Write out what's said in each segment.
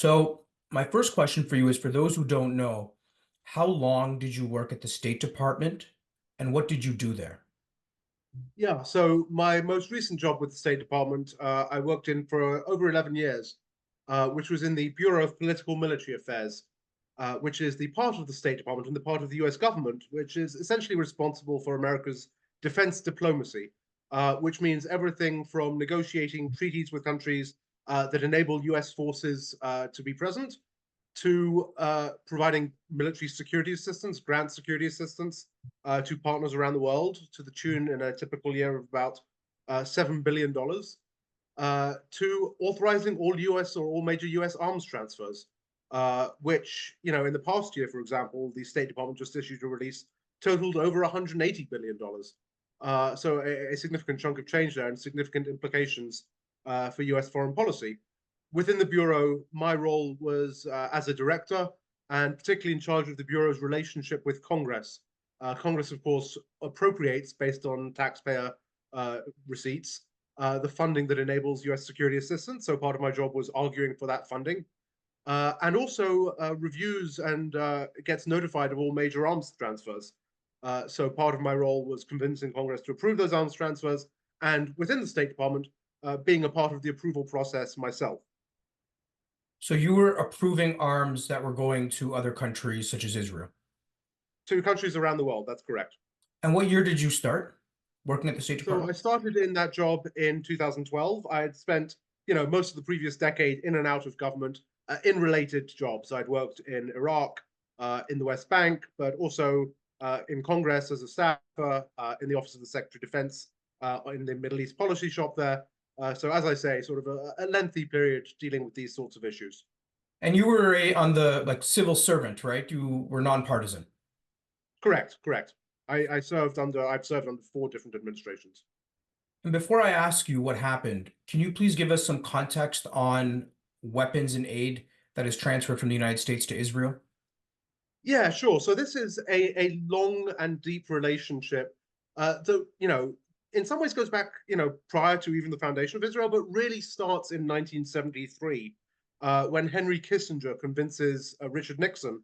So, my first question for you is for those who don't know, how long did you work at the State Department and what did you do there? Yeah, so my most recent job with the State Department, I worked in for over 11 years, which was in the Bureau of Political Military Affairs, which is the part of the State Department and the part of the US government, which is essentially responsible for America's defense diplomacy, which means everything from negotiating treaties with countries that enable US forces to be present to providing military security assistance, grant security assistance to partners around the world to the tune in a typical year of about $7 billion, to authorizing all US or all major US arms transfers, which, in the past year, for example, the State Department just issued a release totaled over $180 billion. So a significant chunk of change there and significant implications for US foreign policy. Within the Bureau, my role was as a director and particularly in charge of the Bureau's relationship with Congress. Congress, of course, appropriates based on taxpayer receipts the funding that enables US security assistance. So part of my job was arguing for that funding and also reviews and gets notified of all major arms transfers. So part of my role was convincing Congress to approve those arms transfers and within the State Department, being a part of the approval process myself. So, you were approving arms that were going to other countries such as Israel. To countries around the world, that's correct. And what year did you start working at the State So I Department? started in that job in 2012. I had spent, most of the previous decade in and out of government in related jobs. I'd worked in Iraq, in the West Bank, but also in Congress as a staffer, in the Office of the Secretary of Defense, in the Middle East policy shop there. So as I say, sort of a lengthy period dealing with these sorts of issues. And you were on the civil servant, right? You were nonpartisan. Correct, correct. I've served under 4 different administrations. And before I ask you what happened, can you please give us some context on weapons and aid that is transferred from the United States to Israel? Yeah, sure. So this is a long and deep relationship that, in some ways goes back, prior to even the foundation of Israel, but really starts in 1973 when Henry Kissinger convinces Richard Nixon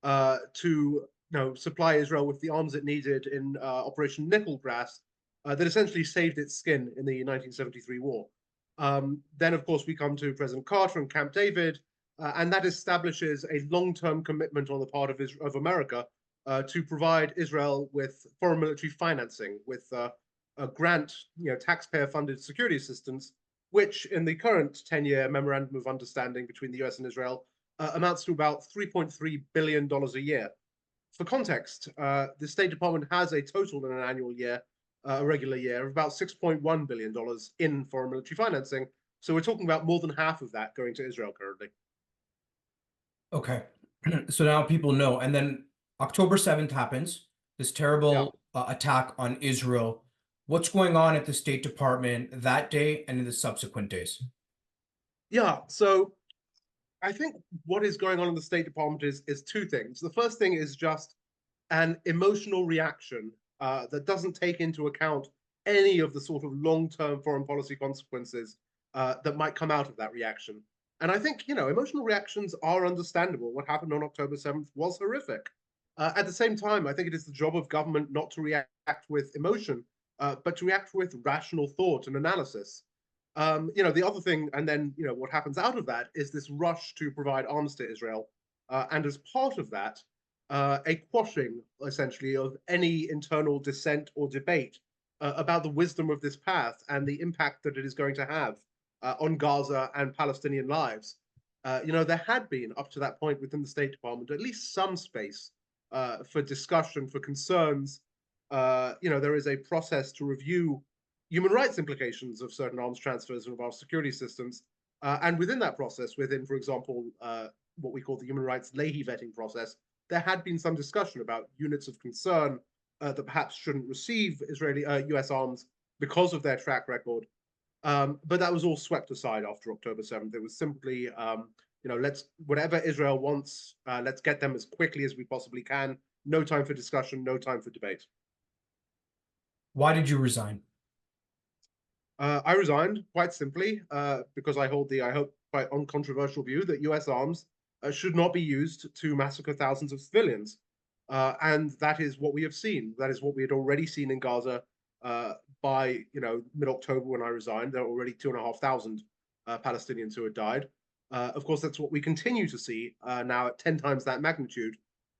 to, supply Israel with the arms it needed in Operation Nickel Grass that essentially saved its skin in the 1973 war. Then, of course, we come to President Carter and Camp David, and that establishes a long-term commitment on the part of America to provide Israel with foreign military financing, with a grant, taxpayer-funded security assistance, which in the current 10-year memorandum of understanding between the US and Israel amounts to about $3.3 billion a year. For context, the State Department has a total in an annual year, a regular year, of about $6.1 billion in foreign military financing. So we're talking about more than half of that going to Israel currently. Okay. So now people know. And then October 7th happens, this Yeah. terrible attack on Israel. What's going on at the State Department that day and in the subsequent days? Yeah. So I think what is going on in the State Department is 2 things. The first thing is just an emotional reaction that doesn't take into account any of the sort of long-term foreign policy consequences that might come out of that reaction. And I think, emotional reactions are understandable. What happened on October 7th was horrific. At the same time, I think it is the job of government not to react with emotion, but to react with rational thought and analysis. The other thing, and then, what happens out of that is this rush to provide arms to Israel. And as part of that, a quashing, essentially, of any internal dissent or debate about the wisdom of this path and the impact that it is going to have on Gaza and Palestinian lives. There had been, up to that point within the State Department, at least some space for discussion, for concerns. There is a process to review human rights implications of certain arms transfers and of our security systems. And within that process, within, for example, what we call the human rights Leahy vetting process, there had been some discussion about units of concern that perhaps shouldn't receive Israeli US arms because of their track record. But that was all swept aside after October 7th. It was simply, let's, whatever Israel wants, let's get them as quickly as we possibly can. No time for discussion, no time for debate. Why did you resign? I resigned quite simply because I hold the, I hope quite uncontroversial view that US arms should not be used to massacre thousands of civilians. And that is what we have seen. That is what we had already seen in Gaza by mid-October when I resigned. There were already 2,500 Palestinians who had died. Of course, that's what we continue to see now at 10 times that magnitude,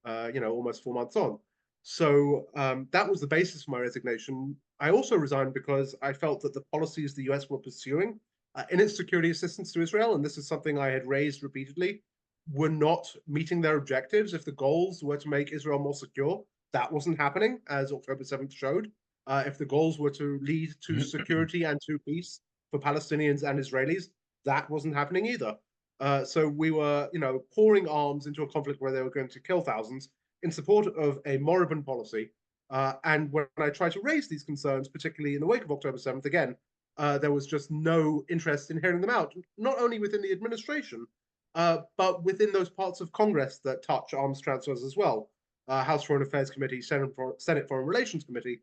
almost 4 months on. So that was the basis for my resignation. I also resigned because I felt that the policies the US were pursuing in its security assistance to Israel, and this is something I had raised repeatedly, were not meeting their objectives. If the goals were to make Israel more secure, that wasn't happening, as October 7th showed. If the goals were to lead to security and to peace for Palestinians and Israelis, that wasn't happening either. So we were, pouring arms into a conflict where they were going to kill thousands in support of a moribund policy. And when I tried to raise these concerns, particularly in the wake of October 7th, again, there was just no interest in hearing them out, not only within the administration, but within those parts of Congress that touch arms transfers as well, House Foreign Affairs Committee, Senate Foreign Relations Committee.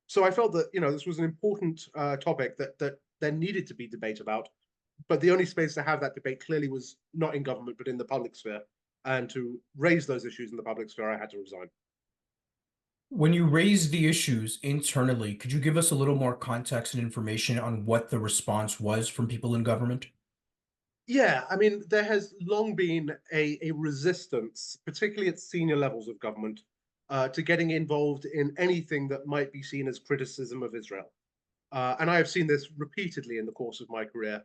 So I felt that this was an important topic that there needed to be debate about, but the only space to have that debate clearly was not in government, but in the public sphere. And to raise those issues in the public sphere, I had to resign. When you raised the issues internally, could you give us a little more context and information on what the response was from people in government? Yeah, I mean, there has long been a resistance, particularly at senior levels of government, to getting involved in anything that might be seen as criticism of Israel. And I have seen this repeatedly in the course of my career.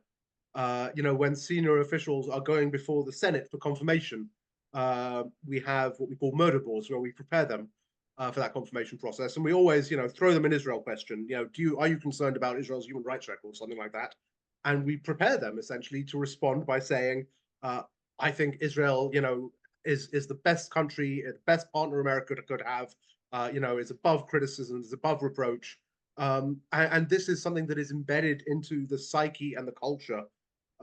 When senior officials are going before the Senate for confirmation, we have what we call murder boards where we prepare them for that confirmation process, and we always, throw them an Israel question. Are you concerned about Israel's human rights record, something like that? And we prepare them essentially to respond by saying, I think Israel, is the best country, the best partner America could have, is above criticism, is above reproach. And this is something that is embedded into the psyche and the culture.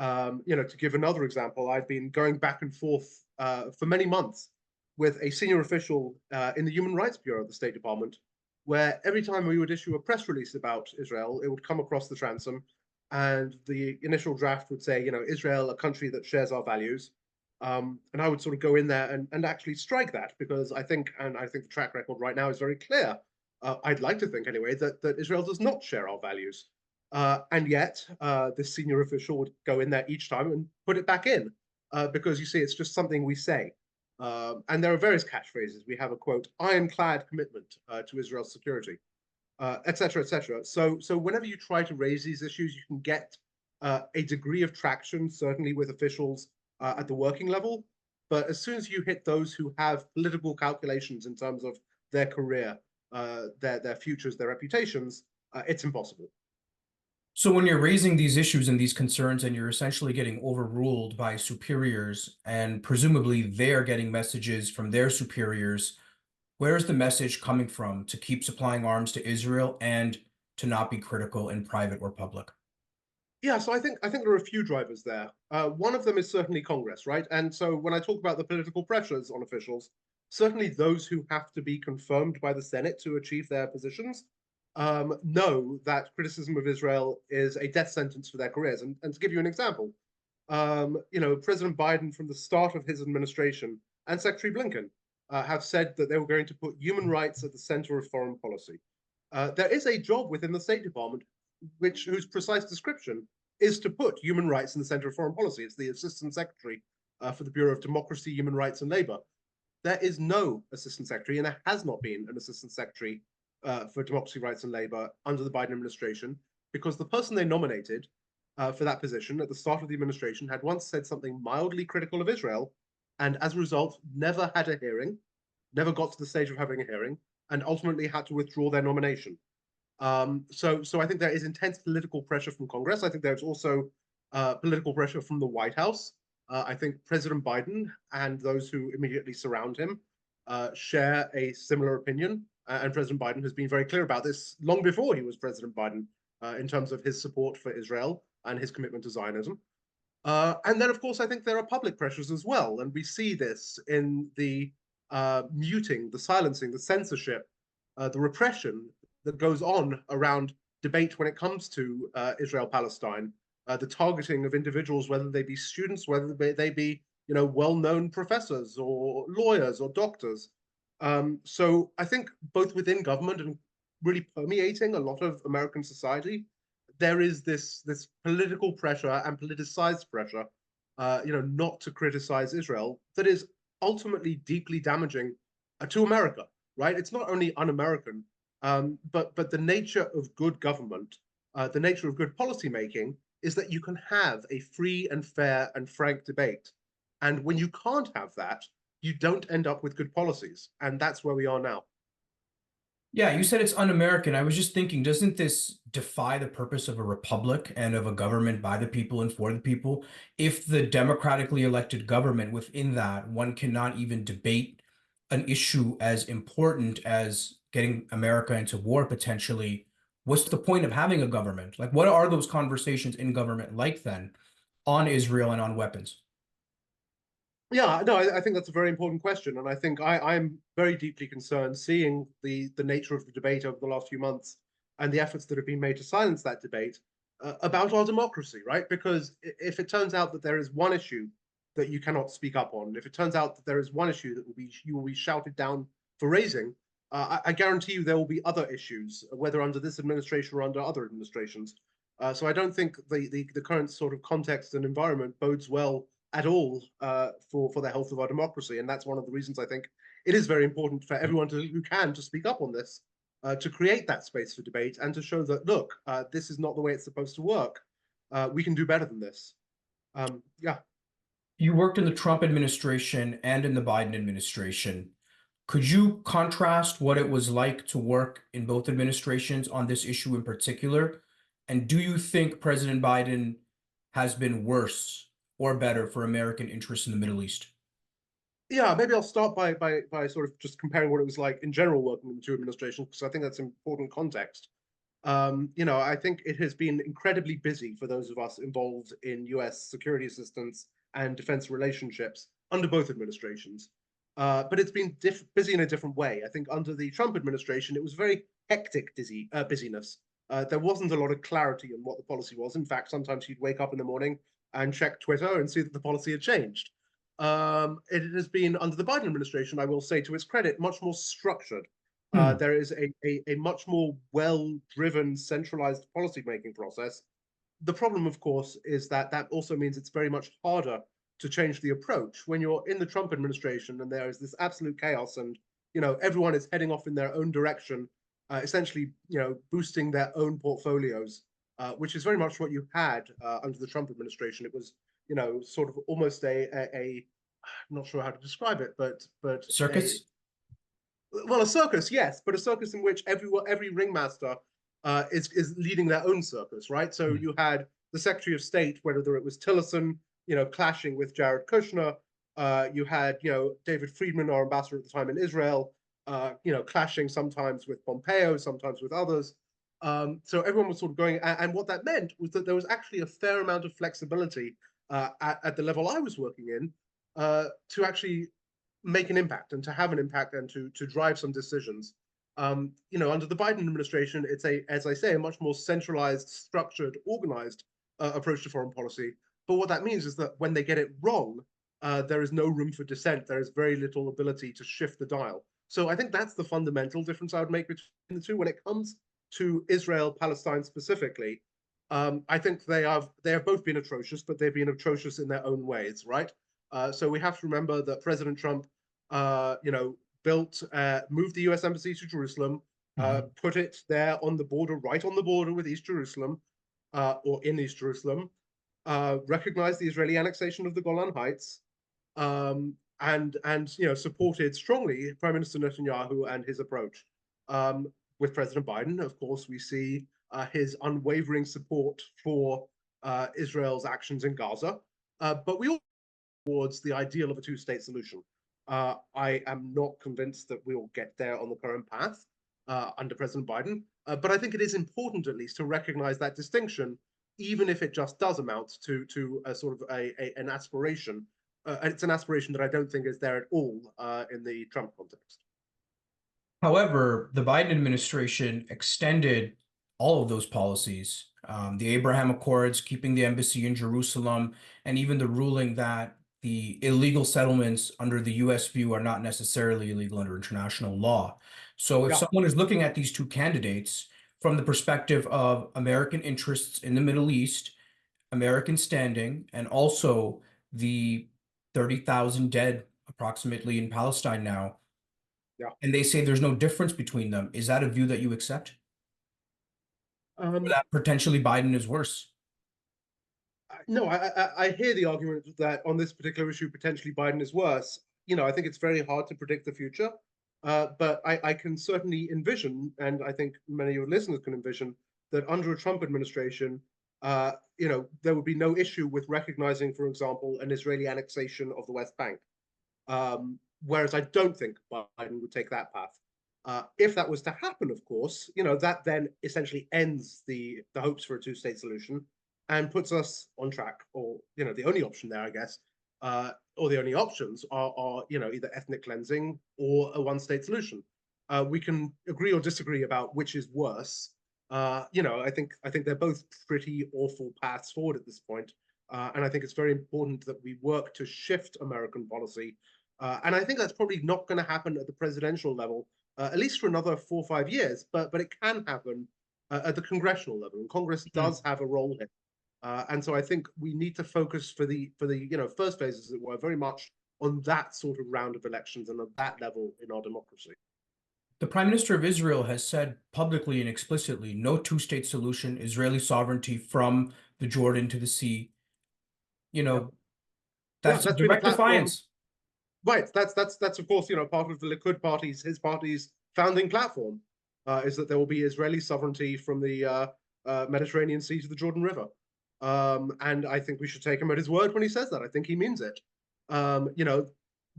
To give another example, I've been going back and forth for many months with a senior official in the Human Rights Bureau of the State Department, where every time we would issue a press release about Israel, it would come across the transom, and the initial draft would say, Israel, a country that shares our values. And I would sort of go in there and actually strike that, because I think the track record right now is very clear. I'd like to think anyway that Israel does not share our values. And yet, this senior official would go in there each time and put it back in, because you see, it's just something we say. And there are various catchphrases. We have a quote, ironclad commitment to Israel's security, et cetera, et cetera. So whenever you try to raise these issues, you can get a degree of traction, certainly with officials at the working level. But as soon as you hit those who have political calculations in terms of their career, their futures, their reputations, it's impossible. So when you're raising these issues and these concerns and you're essentially getting overruled by superiors and presumably they're getting messages from their superiors, where is the message coming from to keep supplying arms to Israel and to not be critical in private or public? Yeah, so I think there are a few drivers there. One of them is certainly Congress, right? And so when I talk about the political pressures on officials, certainly those who have to be confirmed by the Senate to achieve their positions know that criticism of Israel is a death sentence for their careers. And to give you an example, President Biden, from the start of his administration, and Secretary Blinken have said that they were going to put human rights at the center of foreign policy. There is a job within the State Department whose precise description is to put human rights in the center of foreign policy. It's the Assistant Secretary for the Bureau of Democracy, Human Rights, and Labor. There is no Assistant Secretary, and there has not been an Assistant Secretary for Democracy, Rights, and Labor under the Biden administration, because the person they nominated for that position at the start of the administration had once said something mildly critical of Israel, and as a result, never had a hearing, never got to the stage of having a hearing, and ultimately had to withdraw their nomination. So I think there is intense political pressure from Congress. I think there's also political pressure from the White House. I think President Biden and those who immediately surround him share a similar opinion. And President Biden has been very clear about this long before he was President Biden in terms of his support for Israel and his commitment to Zionism. And then, of course, I think there are public pressures as well. And we see this in the muting, the silencing, the censorship, the repression that goes on around debate when it comes to Israel-Palestine, the targeting of individuals, whether they be students, whether they be, you know, well-known professors or lawyers or doctors. So I think both within government and really permeating a lot of American society, there is this political pressure and politicized pressure, you know, not to criticize Israel that is ultimately deeply damaging to America. Right? It's not only un-American, but the nature of good government, the nature of good policymaking is that you can have a free and fair and frank debate. And when you can't have that, you don't end up with good policies. And that's where we are now. Yeah, you said it's un-American. I was just thinking, doesn't this defy the purpose of a republic and of a government by the people and for the people? If the democratically elected government within that, one cannot even debate an issue as important as getting America into war potentially, what's the point of having a government? Like, what are those conversations in government like then on Israel and on weapons? Yeah, no, I think that's a very important question. And I think I'm very deeply concerned seeing the nature of the debate over the last few months and the efforts that have been made to silence that debate about our democracy, right? Because if it turns out that there is one issue that you cannot speak up on, if it turns out that there is one issue that you will be shouted down for raising, I guarantee you there will be other issues, whether under this administration or under other administrations. So I don't think the current sort of context and environment bodes well at all for the health of our democracy. And that's one of the reasons I think it is very important for everyone who can to speak up on this, to create that space for debate and to show that, look, this is not the way it's supposed to work. We can do better than this. Yeah. You worked in the Trump administration and in the Biden administration. Could you contrast what it was like to work in both administrations on this issue in particular? And do you think President Biden has been worse or better for American interests in the Middle East? Yeah, maybe I'll start by sort of just comparing what it was like in general working in the two administrations, because I think that's important context. You know, I think it has been incredibly busy for those of us involved in US security assistance and defense relationships under both administrations. But it's been busy in a different way. I think under the Trump administration, it was very hectic busyness. There wasn't a lot of clarity on what the policy was. In fact, sometimes you'd wake up in the morning and check Twitter and see that the policy had changed. It has been under the Biden administration, I will say to its credit, much more structured. There is a much more well-driven, centralized policy-making process. The problem, of course, is that that also means it's very much harder to change the approach when you're in the Trump administration and there is this absolute chaos and, you know, everyone is heading off in their own direction, essentially, you know, boosting their own portfolios, which is very much what you had under the Trump administration. It was, you know, sort of almost I'm not sure how to describe it, but Circus? well, a circus, yes, but a circus in which every ringmaster is leading their own circus, right? So you had the Secretary of State, whether it was Tillerson, you know, clashing with Jared Kushner. You had, you know, David Friedman, our ambassador at the time in Israel, you know, clashing sometimes with Pompeo, sometimes with others. So everyone was sort of going, and what that meant was that there was actually a fair amount of flexibility at the level I was working in to actually make an impact and to have an impact and to drive some decisions. You know, under the Biden administration, it's as I say, a much more centralized, structured, organized approach to foreign policy. But what that means is that when they get it wrong, there is no room for dissent. There is very little ability to shift the dial. So I think that's the fundamental difference I would make between the two when it comes to Israel, Palestine specifically. I think they have both been atrocious, but they've been atrocious in their own ways, right? So we have to remember that President Trump, you know, moved the U.S. embassy to Jerusalem, put it there on the border, right on the border with East Jerusalem, or in East Jerusalem, recognized the Israeli annexation of the Golan Heights, and you know, supported strongly Prime Minister Netanyahu and his approach. With President Biden, of course, we see his unwavering support for Israel's actions in Gaza, but we all towards the ideal of a two-state solution. I am not convinced that we will get there on the current path under President Biden, but I think it is important at least to recognize that distinction, even if it just does amount to a sort of an aspiration. And it's an aspiration that I don't think is there at all in the Trump context. However, the Biden administration extended all of those policies The Abraham Accords, keeping the embassy in Jerusalem, and even the ruling that the illegal settlements under the US view are not necessarily illegal under international law. So if Yeah. someone is looking at these two candidates from the perspective of American interests in the Middle East, American standing, and also the 30,000 dead approximately in Palestine now, Yeah. and they say there's no difference between them, is that a view that you accept? Or Um, that potentially Biden is worse? no, I hear the argument that on this particular issue, potentially Biden is worse. I think it's very hard to predict the future, but I can certainly envision, and I think many of your listeners can envision, that under a Trump administration, there would be no issue with recognizing, for example, an Israeli annexation of the West Bank. Whereas I don't think Biden would take that path. If that was to happen, of course, that then essentially ends the hopes for a two-state solution and puts us on track. Or the only option there, I guess, or the only options are either ethnic cleansing or a one-state solution. We can agree or disagree about which is worse. I think they're both pretty awful paths forward at this point. And I think it's very important that we work to shift American policy. And I think that's probably not going to happen at the presidential level, at least for another 4 or 5 years. But it can happen at the congressional level, and Congress does have a role here. And so I think we need to focus for the first phases, as it were, very much on that sort of round of elections and at that level in our democracy. The Prime Minister of Israel has said publicly and explicitly no two-state solution, Israeli sovereignty from the Jordan to the sea. Yeah, yeah, That's a that's been a direct platform. defiance. Right. That's of course part of the Likud party's his party's founding platform, is that there will be Israeli sovereignty from the Mediterranean Sea to the Jordan River. And I think we should take him at his word when he says that. I think he means it. Um, you know,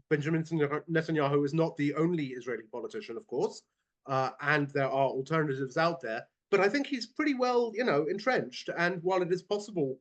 Benjamin Netanyahu is not the only Israeli politician, of course, and there are alternatives out there. But I think he's pretty well, entrenched. And while it is possible,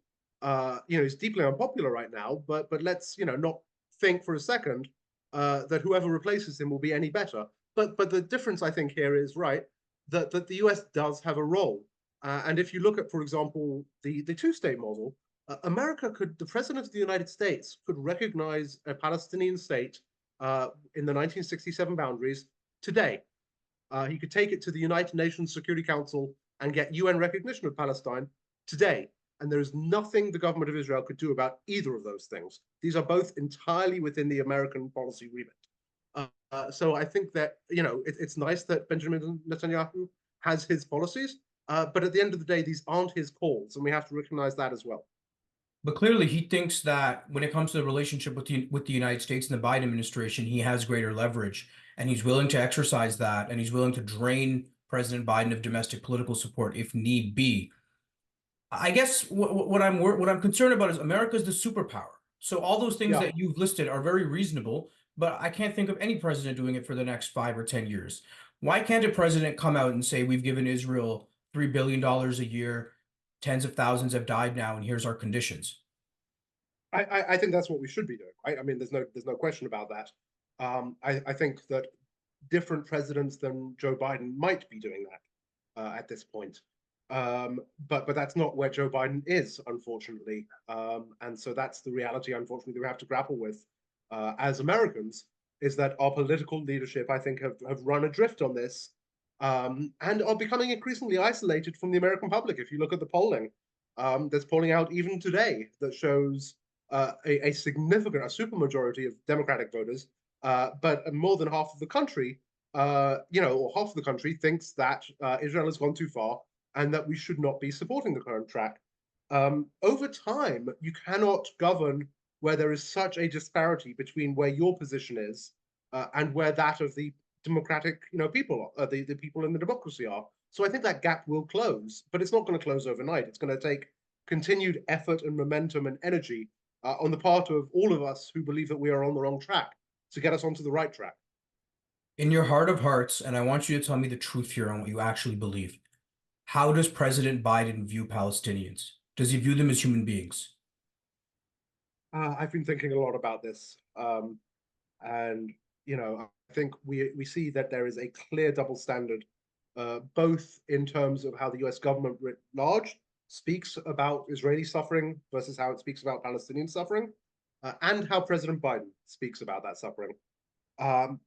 he's deeply unpopular right now, but let's, not think for a second that whoever replaces him will be any better. But the difference I think here is right that the US does have a role. And if you look at, for example, the two-state model, the president of the United States could recognize a Palestinian state in the 1967 boundaries today. He could take it to the United Nations Security Council and get UN recognition of Palestine today. And there is nothing the government of Israel could do about either of those things. These are both entirely within the American policy remit. So I think that, it's nice that Benjamin Netanyahu has his policies, but at the end of the day, these aren't his calls, and we have to recognize that as well. But clearly, he thinks that when it comes to the relationship with the United States and the Biden administration, he has greater leverage, and he's willing to exercise that, and he's willing to drain President Biden of domestic political support if need be. I guess what I'm concerned about is America's the superpower. So all those things Yeah, that you've listed are very reasonable, but I can't think of any president doing it for the next 5 or 10 years. Why can't a president come out and say we've given Israel $3 billion a year, tens of thousands have died now, and here's our conditions? I think that's what we should be doing, right? I mean, there's no question about that. I think that different presidents than Joe Biden might be doing that at this point. But that's not where Joe Biden is, unfortunately. And so that's the reality, unfortunately, that we have to grapple with as Americans, is that our political leadership, I think, have run adrift on this, and are becoming increasingly isolated from the American public. If you look at the polling, there's polling out even today that shows a significant, a supermajority of Democratic voters, but more than half of the country, or half of the country thinks that Israel has gone too far and that we should not be supporting the current track. Over time, you cannot govern where there is such a disparity between where your position is and where that of the democratic, people, the people in the democracy are. So I think that gap will close, but it's not going to close overnight. It's going to take continued effort and momentum and energy on the part of all of us who believe that we are on the wrong track to get us onto the right track. In your heart of hearts, and I want you to tell me the truth here on what you actually believe, how does President Biden view Palestinians? Does he view them as human beings? I've been thinking a lot about this, and I think we see that there is a clear double standard, both in terms of how the U.S. government writ large, speaks about Israeli suffering versus how it speaks about Palestinian suffering, and how President Biden speaks about that suffering. Um,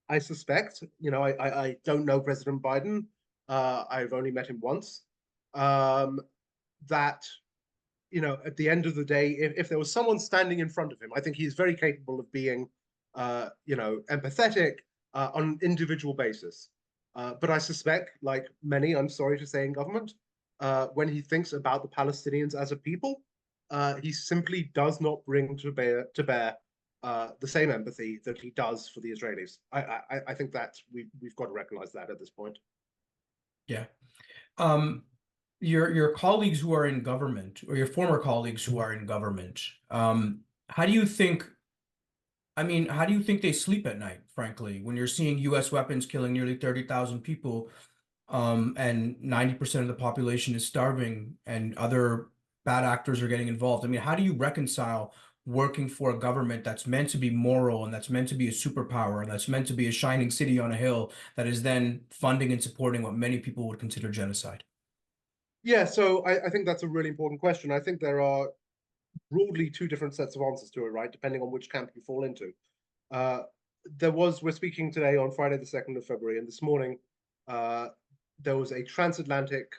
I suspect, I don't know President Biden. I've only met him once. That, at the end of the day, if there was someone standing in front of him, I think he's very capable of being, empathetic on an individual basis. But I suspect, like many, I'm sorry to say, in government, when he thinks about the Palestinians as a people, he simply does not bring to bear the same empathy that he does for the Israelis. I think that we've got to recognize that at this point. Yeah. Your colleagues who are in government, or your former colleagues who are in government, how do you think, how do you think they sleep at night, frankly, when you're seeing US weapons killing nearly 30,000 people, and 90% of the population is starving and other bad actors are getting involved? How do you reconcile working for a government that's meant to be moral and that's meant to be a superpower and that's meant to be a shining city on a hill that is then funding and supporting what many people would consider genocide? Yeah, so I think that's a really important question. I think there are broadly two different sets of answers to it, right? Depending on which camp you fall into. We're speaking today on Friday, the 2nd of February, and this morning, there was a transatlantic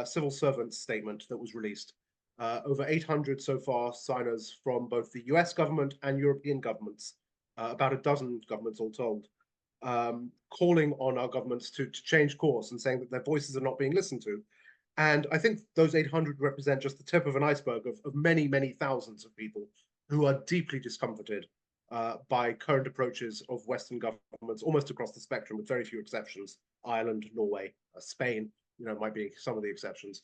civil servants statement that was released. Over 800 so far signers from both the US government and European governments, about a dozen governments all told, calling on our governments to change course and saying that their voices are not being listened to. And I think those 800 represent just the tip of an iceberg of many, many thousands of people who are deeply discomforted by current approaches of Western governments almost across the spectrum, with very few exceptions. Ireland, Norway, Spain, might be some of the exceptions,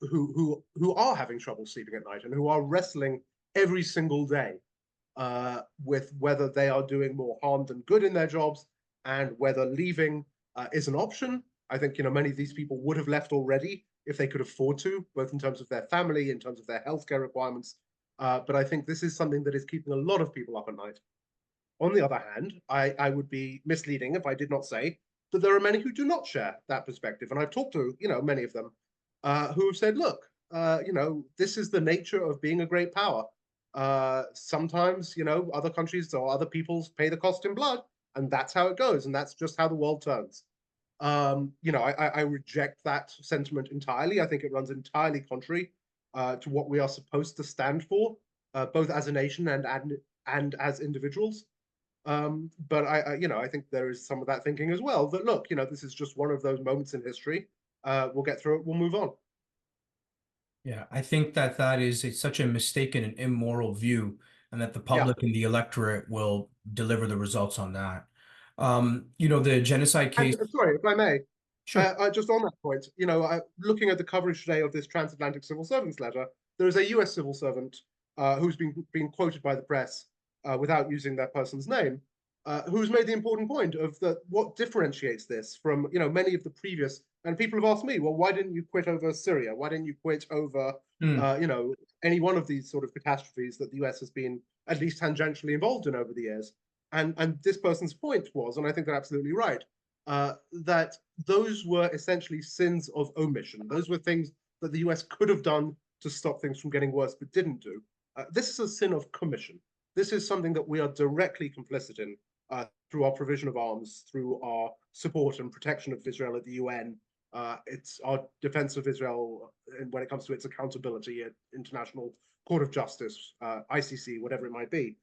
who are having trouble sleeping at night and who are wrestling every single day with whether they are doing more harm than good in their jobs and whether leaving is an option. I think many of these people would have left already if they could afford to, both in terms of their family, in terms of their healthcare requirements. But I think this is something that is keeping a lot of people up at night. On the other hand, I would be misleading if I did not say that there are many who do not share that perspective. And I've talked to many of them who have said, look, this is the nature of being a great power. Sometimes other countries or other peoples pay the cost in blood, and that's how it goes, and that's just how the world turns. I reject that sentiment entirely. I think it runs entirely contrary to what we are supposed to stand for, both as a nation and as individuals. But I think there is some of that thinking as well. That look, this is just one of those moments in history. We'll get through it. We'll move on. Yeah, I think that is such a mistaken and immoral view, and that the Yeah. public and the electorate will deliver the results on that. The genocide case. And, sorry, if I may, Sure. just on that point, looking at the coverage today of this transatlantic civil servants letter, there is a US civil servant who's been quoted by the press without using that person's name, who's made the important point of what differentiates this from many of the previous. And people have asked me, well, why didn't you quit over Syria? Why didn't you quit over any one of these sort of catastrophes that the US has been at least tangentially involved in over the years? And this person's point was, and I think they're absolutely right, that those were essentially sins of omission. Those were things that the US could have done to stop things from getting worse, but didn't do. This is a sin of commission. This is something that we are directly complicit in through our provision of arms, through our support and protection of Israel at the UN. It's our defense of Israel when it comes to its accountability at International Court of Justice, ICC, whatever it might be.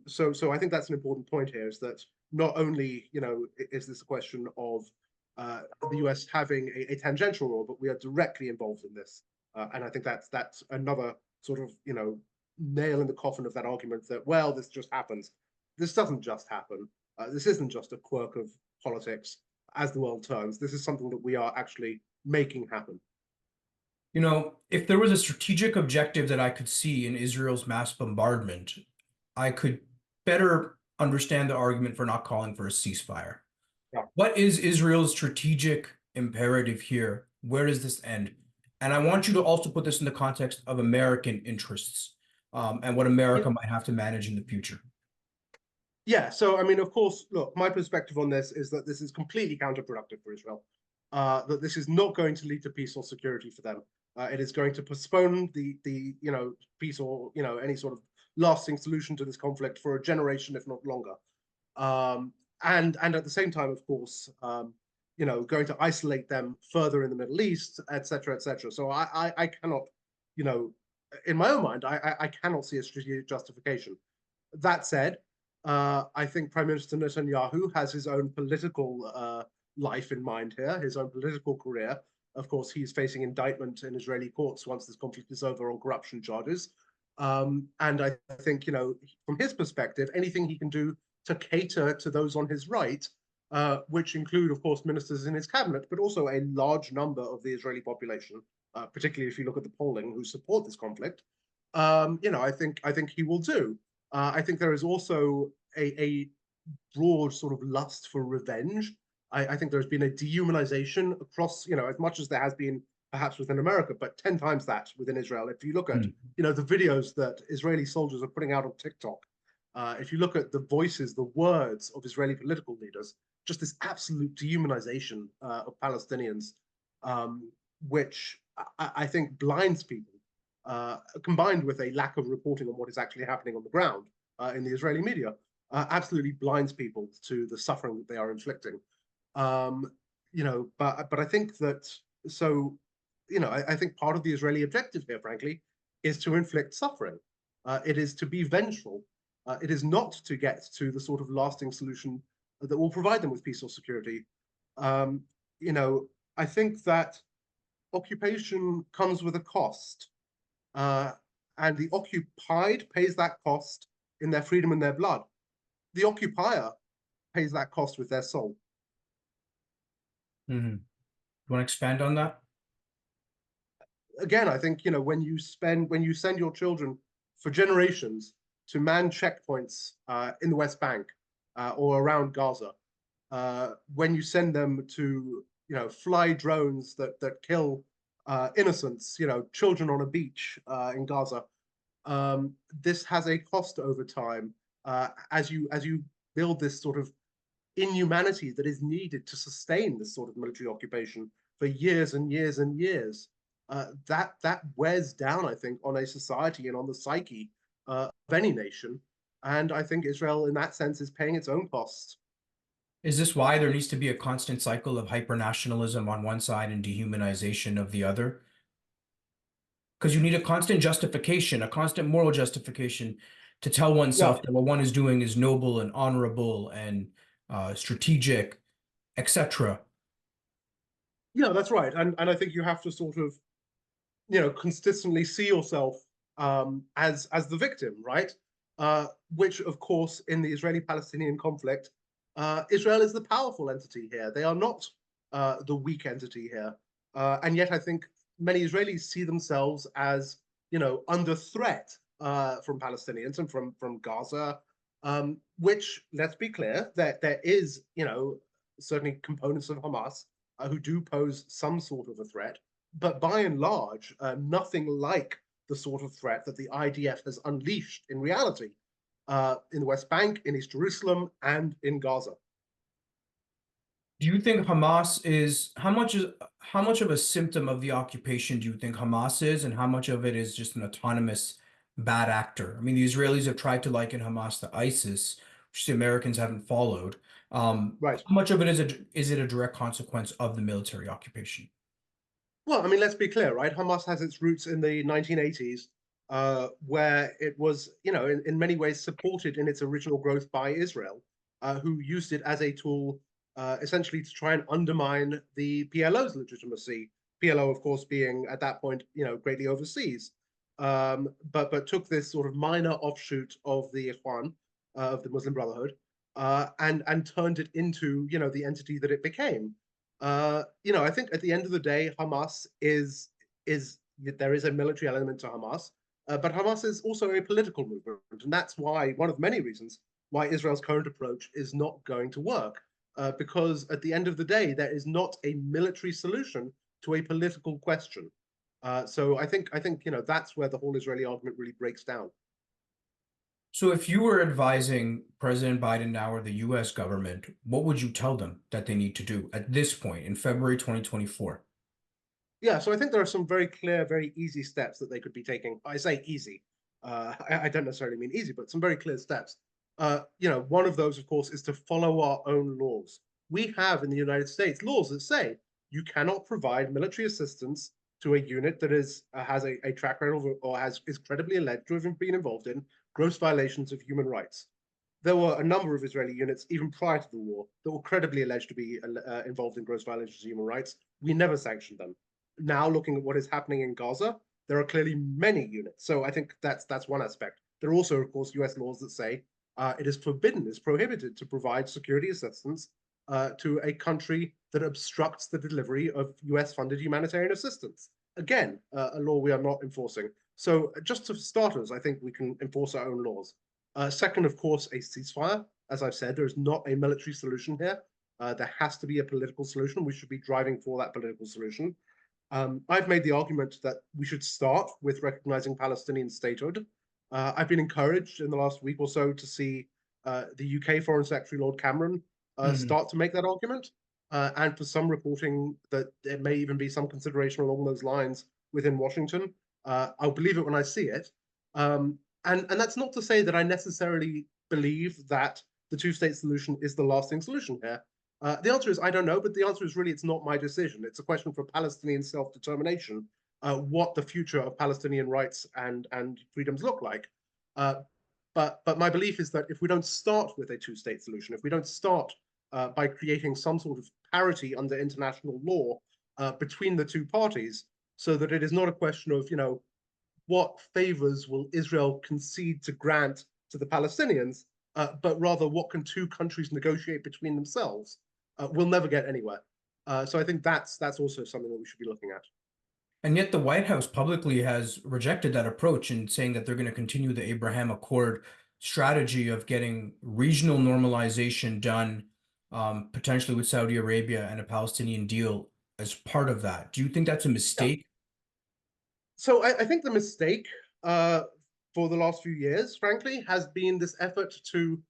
So I think that's an important point here, is that not only is this a question of the US having a tangential role, but we are directly involved in this, and I think that's another sort of nail in the coffin of that argument that, well, this just happens. This doesn't just happen. This isn't just a quirk of politics as the world turns. This is something that we are actually making happen. If there was a strategic objective that I could see in Israel's mass bombardment, I could better understand the argument for not calling for a ceasefire. Yeah. What is Israel's strategic imperative here? Where does this end? And I want you to also put this in the context of American interests, and what America might have to manage in the future. Yeah, so I mean, of course, look, my perspective on this is that this is completely counterproductive for Israel. that this is not going to lead to peace or security for them. It is going to postpone the peace or any sort of lasting solution to this conflict for a generation, if not longer. And at the same time, of course, going to isolate them further in the Middle East, et cetera, et cetera. So I cannot, in my own mind, I cannot see a strategic justification. That said, I think Prime Minister Netanyahu has his own political life in mind here, his own political career. Of course, he's facing indictment in Israeli courts once this conflict is over on corruption charges. And I think, from his perspective, anything he can do to cater to those on his right, which include, of course, ministers in his cabinet, but also a large number of the Israeli population, particularly if you look at the polling, who support this conflict. I think he will do. I think there is also a broad sort of lust for revenge. I think there's been a dehumanization across, as much as there has been perhaps within America, but 10 times that within Israel. If you look at, the videos that Israeli soldiers are putting out on TikTok, if you look at the voices, the words of Israeli political leaders, just this absolute dehumanization of Palestinians, which I think blinds people, combined with a lack of reporting on what is actually happening on the ground in the Israeli media, absolutely blinds people to the suffering that they are inflicting. But I think that I think part of the Israeli objective here, frankly, is to inflict suffering. It is to be vengeful. It is not to get to the sort of lasting solution that will provide them with peace or security. I think that occupation comes with a cost, and the occupied pays that cost in their freedom and their blood. The occupier pays that cost with their soul. You want to expand on that? Again, I think, when you send your children for generations to man checkpoints in the West Bank or around Gaza, when you send them to, fly drones that kill innocents, children on a beach in Gaza, this has a cost over time as you build this sort of inhumanity that is needed to sustain this sort of military occupation for years and years and years. That wears down, I think, on a society and on the psyche of any nation. And I think Israel, in that sense, is paying its own costs. Is this why there needs to be a constant cycle of hyper-nationalism on one side and dehumanization of the other? Because you need a constant justification, a constant moral justification to tell oneself that what one is doing is noble and honorable and strategic, etc. Yeah, that's right. And I think you have to sort of, consistently see yourself as the victim, right? Which, of course, in the Israeli-Palestinian conflict, Israel is the powerful entity here. They are not the weak entity here. And yet I think many Israelis see themselves as, under threat from Palestinians and from Gaza, which, let's be clear, that there is, certainly components of Hamas who do pose some sort of a threat, but by and large, nothing like the sort of threat that the IDF has unleashed in reality in the West Bank, in East Jerusalem, and in Gaza. Do you think Hamas is, how much of a symptom of the occupation do you think Hamas is, and how much of it is just an autonomous bad actor? I mean, the Israelis have tried to liken Hamas to ISIS, which the Americans haven't followed. Right. How much of it is it a direct consequence of the military occupation? Well, I mean, let's be clear, right? Hamas has its roots in the 1980s, where it was, in many ways supported in its original growth by Israel, who used it as a tool, essentially to try and undermine the PLO's legitimacy. PLO, of course, being at that point, greatly overseas, but took this sort of minor offshoot of the Ikhwan, of the Muslim Brotherhood, and turned it into, the entity that it became. I think at the end of the day, Hamas is there is a military element to Hamas, but Hamas is also a political movement, and that's why one of many reasons why Israel's current approach is not going to work, because at the end of the day, there is not a military solution to a political question. So I think that's where the whole Israeli argument really breaks down. So if you were advising President Biden now or the US government, what would you tell them that they need to do at this point in February 2024? Yeah, so I think there are some very clear, very easy steps that they could be taking. I say easy. I don't necessarily mean easy, but some very clear steps. One of those, of course, is to follow our own laws. We have in the United States laws that say you cannot provide military assistance to a unit that has a track record or is credibly alleged to have been involved in gross violations of human rights. There were a number of Israeli units, even prior to the war, that were credibly alleged to be involved in gross violations of human rights. We never sanctioned them. Now, looking at what is happening in Gaza, there are clearly many units. So I think that's one aspect. There are also, of course, US laws that say it is forbidden, it's prohibited to provide security assistance to a country that obstructs the delivery of US-funded humanitarian assistance. Again, a law we are not enforcing. So just for starters, I think we can enforce our own laws. Second, of course, a ceasefire. As I've said, there is not a military solution here. There has to be a political solution. We should be driving for that political solution. I've made the argument that we should start with recognizing Palestinian statehood. I've been encouraged in the last week or so to see the UK Foreign Secretary Lord Cameron start to make that argument, and for some reporting that there may even be some consideration along those lines within Washington. I'll believe it when I see it. And that's not to say that I necessarily believe that the two-state solution is the lasting solution here. The answer is I don't know, but the answer is really it's not my decision. It's a question for Palestinian self-determination, what the future of Palestinian rights and freedoms look like. But my belief is that if we don't start with a two-state solution, if we don't start by creating some sort of parity under international law between the two parties, so that it is not a question of, what favors will Israel concede to grant to the Palestinians, but rather what can two countries negotiate between themselves, we'll never get anywhere. So I think that's also something that we should be looking at. And yet the White House publicly has rejected that approach and saying that they're going to continue the Abraham Accord strategy of getting regional normalization done, potentially with Saudi Arabia and a Palestinian deal as part of that. Do you think that's a mistake? So I think the mistake for the last few years, frankly, has been this effort to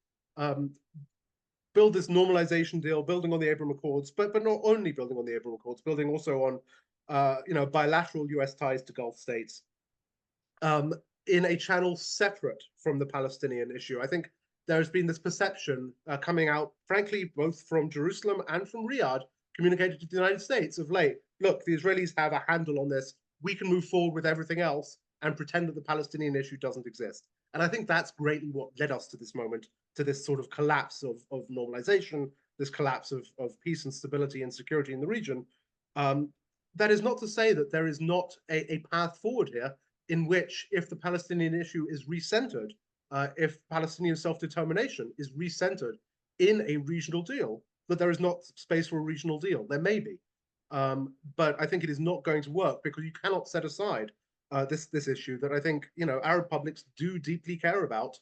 build this normalization deal, building on the Abraham Accords, but not only building on the Abraham Accords, building also on bilateral US ties to Gulf states in a channel separate from the Palestinian issue. I think there has been this perception coming out, frankly, both from Jerusalem and from Riyadh, communicated to the United States of late. Look, the Israelis have a handle on this. We can move forward with everything else and pretend that the Palestinian issue doesn't exist. And I think that's greatly what led us to this moment, to this sort of collapse of normalization, this collapse of peace and stability and security in the region. That is not to say that there is not a path forward here in which, if the Palestinian issue is recentered, if Palestinian self-determination is recentered in a regional deal, that there is not space for a regional deal. There may be. But I think it is not going to work because you cannot set aside this issue that I think Arab publics do deeply care about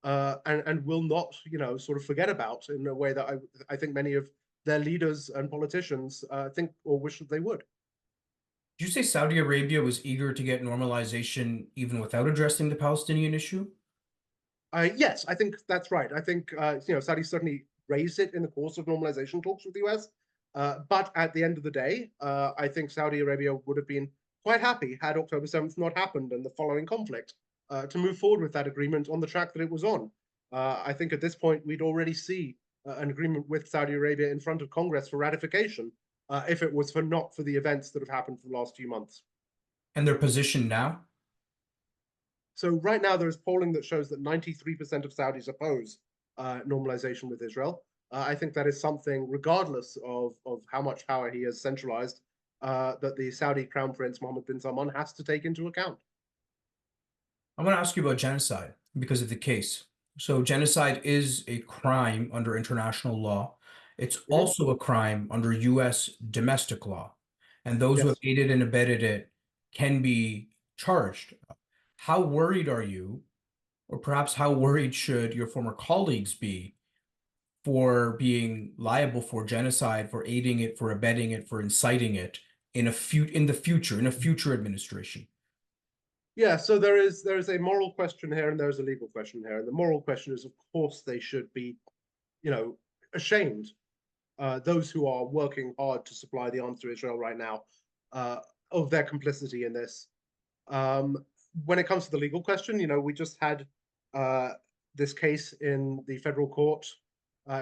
and will not sort of forget about in a way that I think many of their leaders and politicians think or wish that they would. Did you say Saudi Arabia was eager to get normalization even without addressing the Palestinian issue? Yes, I think that's right. I think Saudi certainly raised it in the course of normalization talks with the US. But at the end of the day, I think Saudi Arabia would have been quite happy had October 7th not happened and the following conflict to move forward with that agreement on the track that it was on. I think at this point, we'd already see an agreement with Saudi Arabia in front of Congress for ratification if it was not for the events that have happened for the last few months. And their position now? So right now, there is polling that shows that 93% of Saudis oppose normalization with Israel. I think that is something, regardless of how much power he has centralized, that the Saudi Crown Prince Mohammed bin Salman has to take into account. I want to ask you about genocide because of the case. So genocide is a crime under international law. It's also a crime under US domestic law. And those who have aided and abetted it can be charged. How worried are you, or perhaps how worried should your former colleagues be for being liable for genocide, for aiding it, for abetting it, for inciting it in a future administration? Yeah, so there is a moral question here and there's a legal question here. And the moral question is, of course, they should be, ashamed. Those who are working hard to supply the arms to Israel right now, uh, of their complicity in this. Um, when it comes to the legal question, we just had uh, this case in the federal court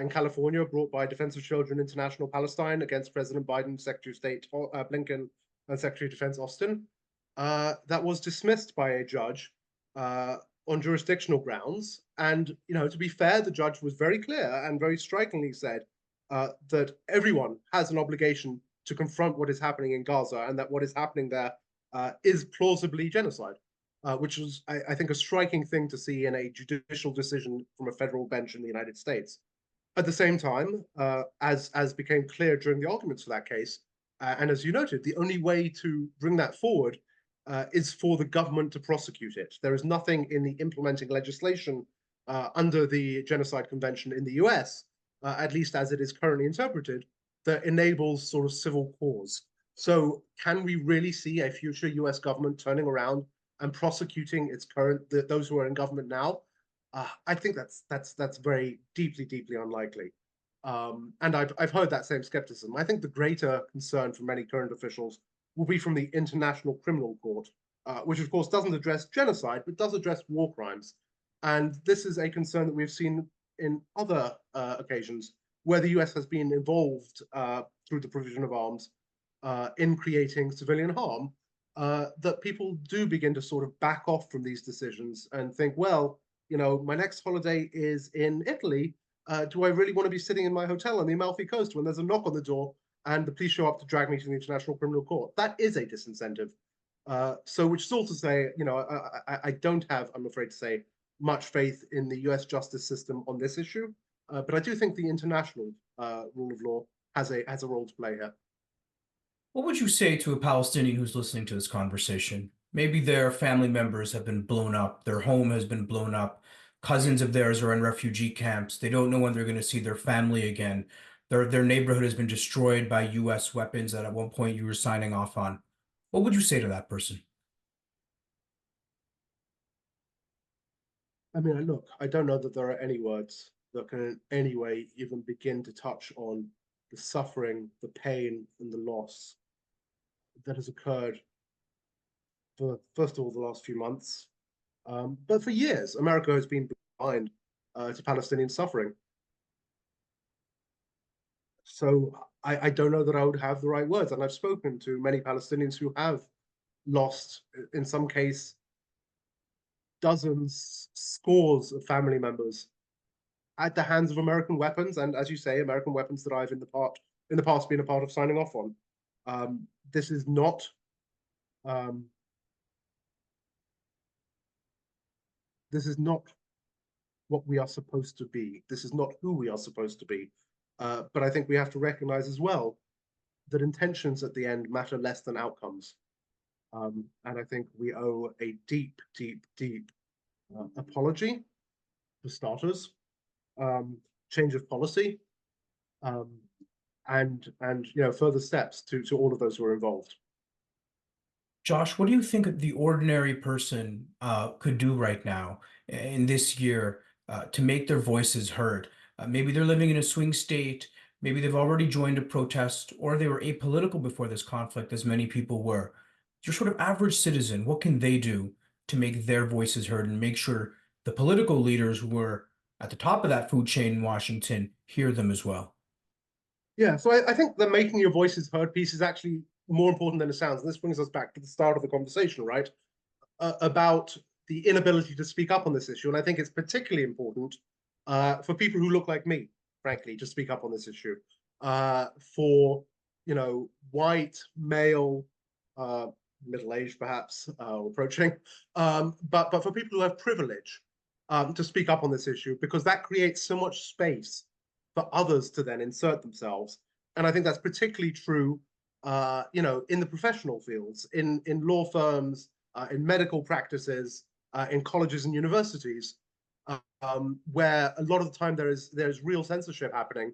in California brought by Defense of Children International Palestine against President Biden, Secretary of State Blinken, and Secretary of Defense Austin. That was dismissed by a judge on jurisdictional grounds. And, to be fair, the judge was very clear and very strikingly said that everyone has an obligation to confront what is happening in Gaza and that what is happening there is plausibly genocide, which is, I think, a striking thing to see in a judicial decision from a federal bench in the United States. At the same time, as became clear during the arguments for that case, and as you noted, the only way to bring that forward is for the government to prosecute it. There is nothing in the implementing legislation under the Genocide Convention in the US, at least as it is currently interpreted, that enables sort of civil cause. So can we really see a future US government turning around and prosecuting its those who are in government now? I think that's very deeply unlikely. And I've heard that same skepticism. I think the greater concern for many current officials will be from the International Criminal Court, which of course doesn't address genocide, but does address war crimes. And this is a concern that we've seen in other occasions where the US has been involved through the provision of arms in creating civilian harm, that people do begin to sort of back off from these decisions and think, well, my next holiday is in Italy. Do I really want to be sitting in my hotel on the Amalfi Coast when there's a knock on the door and the police show up to drag me to the International Criminal Court? That is a disincentive. So, which is all to say, I don't have, I'm afraid to say, much faith in the US justice system on this issue. But I do think the international rule of law has a role to play here. What would you say to a Palestinian who's listening to this conversation? Maybe their family members have been blown up, their home has been blown up, cousins of theirs are in refugee camps. They don't know when they're going to see their family again. Their neighborhood has been destroyed by US weapons that at one point you were signing off on. What would you say to that person? I mean, look, I don't know that there are any words that can in any way even begin to touch on the suffering, the pain, and the loss that has occurred for, first of all, the last few months. But for years, America has been blind to Palestinian suffering. So I don't know that I would have the right words. And I've spoken to many Palestinians who have lost, in some case, dozens, scores of family members at the hands of American weapons, and as you say, American weapons that I've in the past been a part of signing off on. This is not um, this is not what we are supposed to be. This is not who we are supposed to be. But I think we have to recognize as well that intentions at the end matter less than outcomes. And I think we owe a deep apology, for starters, change of policy, um, and further steps to all of those who are involved. Josh, what do you think the ordinary person could do right now in this year to make their voices heard? Maybe they're living in a swing state, maybe they've already joined a protest, or they were apolitical before this conflict, as many people were. Your sort of average citizen, what can they do to make their voices heard and make sure the political leaders who were at the top of that food chain in Washington hear them as well? Yeah, so I think the making your voices heard piece is actually more important than it sounds. And this brings us back to the start of the conversation, right? About the inability to speak up on this issue. And I think it's particularly important for people who look like me, frankly, to speak up on this issue. For, white, male, middle-aged perhaps, approaching, but for people who have privilege to speak up on this issue, because that creates so much space for others to then insert themselves. And I think that's particularly true, in the professional fields, in law firms, in medical practices, in colleges and universities, where a lot of the time there's real censorship happening.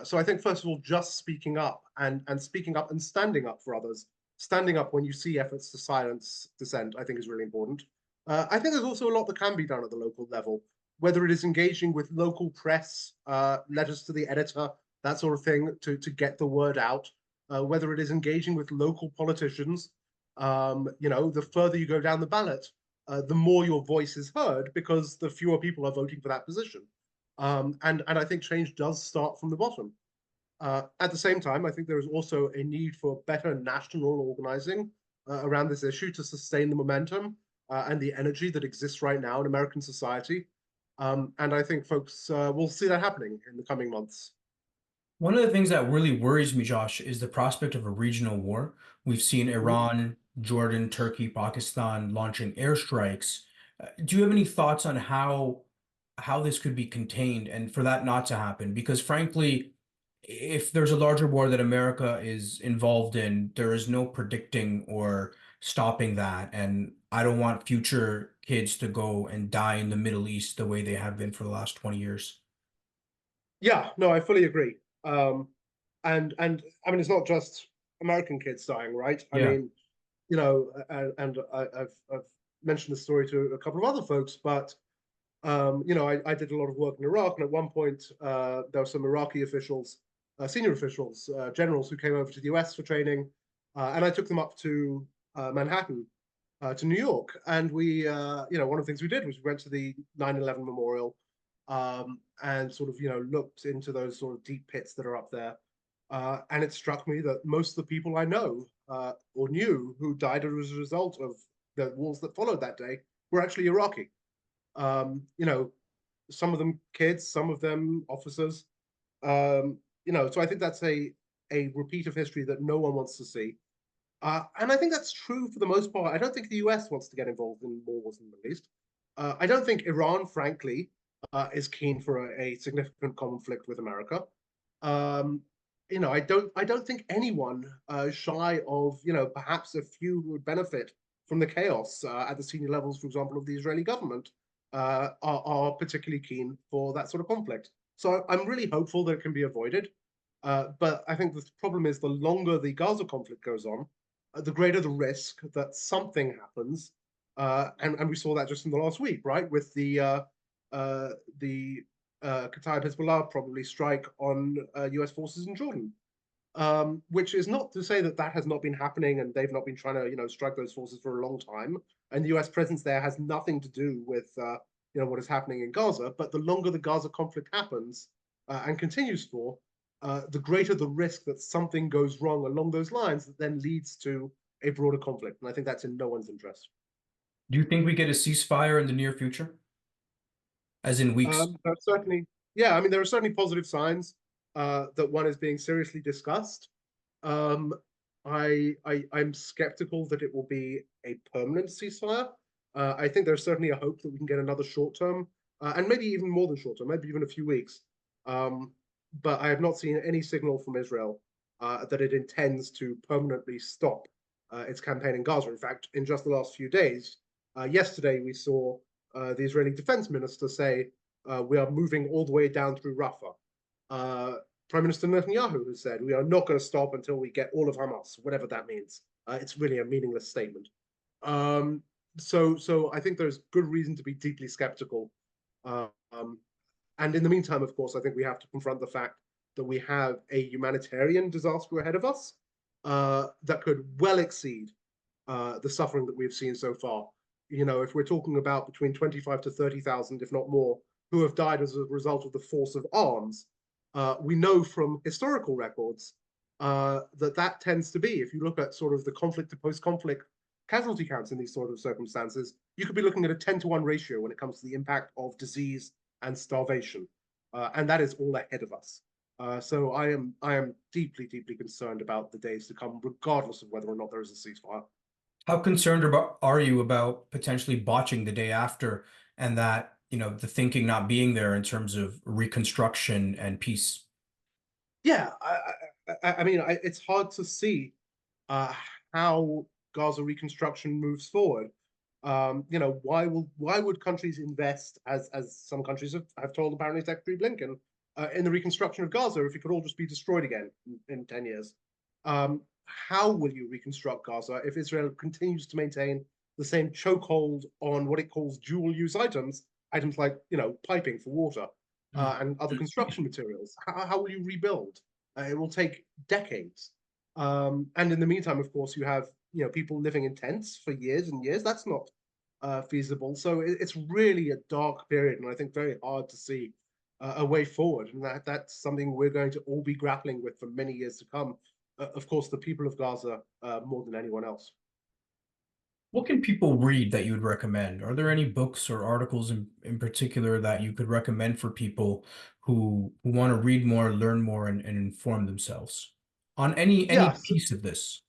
So I think, first of all, just speaking up and speaking up and standing up for others standing up when you see efforts to silence dissent, I think is really important. I think there's also a lot that can be done at the local level, whether it is engaging with local press, letters to the editor, that sort of thing, to get the word out, whether it is engaging with local politicians. The further you go down the ballot, the more your voice is heard because the fewer people are voting for that position. And I think change does start from the bottom. At the same time, I think there is also a need for better national organizing around this issue to sustain the momentum and the energy that exists right now in American society. And I think folks will see that happening in the coming months. One of the things that really worries me, Josh, is the prospect of a regional war. We've seen Iran, Jordan, Turkey, Pakistan launching airstrikes. Do you have any thoughts on how this could be contained and for that not to happen? Because frankly, if there's a larger war that America is involved in, there is no predicting or stopping that. And I don't want future kids to go and die in the Middle East the way they have been for the last 20 years. Yeah, no, I fully agree. And I mean, it's not just American kids dying, right? I Yeah. mean, I've mentioned the story to a couple of other folks, but I did a lot of work in Iraq, and at one point there were some Iraqi officials, senior officials, generals who came over to the US for training, and I took them up to Manhattan, to New York, and one of the things we did was we went to the 9/11 memorial, and sort of looked into those sort of deep pits that are up there, and it struck me that most of the people I know or knew who died as a result of the wars that followed that day were actually Iraqi. Some of them kids, some of them officers. So I think that's a repeat of history that no one wants to see. And I think that's true for the most part. I don't think the US wants to get involved in more wars in the Middle East. I don't think Iran, frankly, is keen for a significant conflict with America. I don't think anyone shy of, perhaps a few who would benefit from the chaos at the senior levels, for example, of the Israeli government, are particularly keen for that sort of conflict. So I'm really hopeful that it can be avoided. But I think the problem is the longer the Gaza conflict goes on, the greater the risk that something happens. And we saw that just in the last week, right? With the Qatar Hezbollah probably strike on US forces in Jordan. Which is not to say that that has not been happening and they've not been trying to, strike those forces for a long time. And the US presence there has nothing to do with, what is happening in Gaza. But the longer the Gaza conflict happens and continues for, the greater the risk that something goes wrong along those lines that then leads to a broader conflict. And I think that's in no one's interest. Do you think we get a ceasefire in the near future? As in weeks? Certainly, yeah, I mean, there are certainly positive signs that one is being seriously discussed. Um, I'm skeptical that it will be a permanent ceasefire. I think there's certainly a hope that we can get another short term, and maybe even more than short term, maybe even a few weeks. But I have not seen any signal from Israel that it intends to permanently stop its campaign in Gaza. In fact, in just the last few days, yesterday we saw the Israeli defense minister say we are moving all the way down through Rafah. Prime Minister Netanyahu has said we are not going to stop until we get all of Hamas, whatever that means. It's really a meaningless statement. So I think there's good reason to be deeply skeptical. And in the meantime, of course, I think we have to confront the fact that we have a humanitarian disaster ahead of us that could well exceed the suffering that we've seen so far. If we're talking about between 25 to 30,000, if not more, who have died as a result of the force of arms, we know from historical records that tends to be, if you look at sort of the conflict to post-conflict casualty counts in these sort of circumstances, you could be looking at a 10-to-1 ratio when it comes to the impact of disease and starvation. And that is all ahead of us. So I am deeply, deeply concerned about the days to come, regardless of whether or not there is a ceasefire. How concerned are you about potentially botching the day after and that, the thinking not being there in terms of reconstruction and peace? Yeah, I mean, it's hard to see how Gaza reconstruction moves forward. Why would countries invest, as some countries have told apparently Secretary Blinken, in the reconstruction of Gaza if it could all just be destroyed again in 10 years? how will you reconstruct Gaza if Israel continues to maintain the same chokehold on what it calls dual-use items like, piping for water and other construction materials? How will you rebuild? It will take decades. And in the meantime, of course, you have people living in tents for years and years. That's not feasible. So it's really a dark period, and I think very hard to see a way forward. And that's something we're going to all be grappling with for many years to come. Of course, the people of Gaza more than anyone else. What can people read that you would recommend? Are there any books or articles in particular that you could recommend for people who want to read more, learn more, and inform themselves on any Yes. piece of this?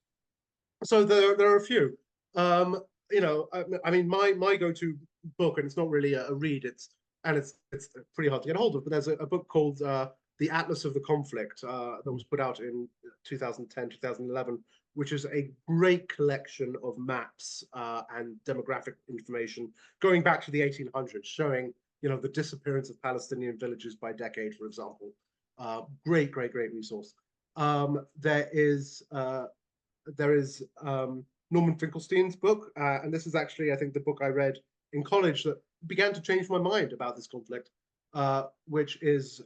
So there are a few. I mean, my go-to book, and it's not really a read. It's pretty hard to get hold of. But there's a book called The Atlas of the Conflict that was put out in 2010, 2011, which is a great collection of maps and demographic information going back to the 1800s, showing the disappearance of Palestinian villages by decade, for example. Great resource. There is Norman Finkelstein's book, and this is actually, I think, the book I read in college that began to change my mind about this conflict, which is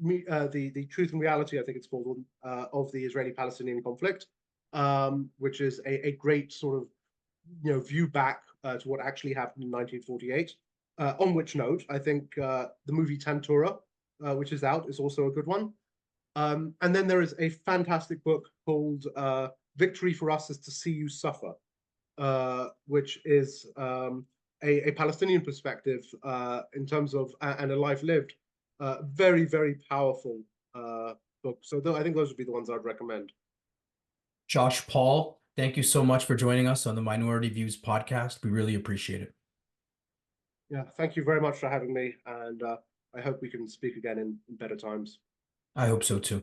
the Truth and Reality, I think it's called, of the Israeli-Palestinian conflict, which is a great sort of view back to what actually happened in 1948. On which note, I think the movie Tantura, which is out, is also a good one. And then there is a fantastic book called Victory for Us is to See You Suffer, which is a Palestinian perspective in terms of, and a life lived. Very powerful book. So I think those would be the ones I'd recommend. Josh Paul, thank you so much for joining us on the Minority Views podcast. We really appreciate it. Yeah, thank you very much for having me, and I hope we can speak again in better times. I hope so too.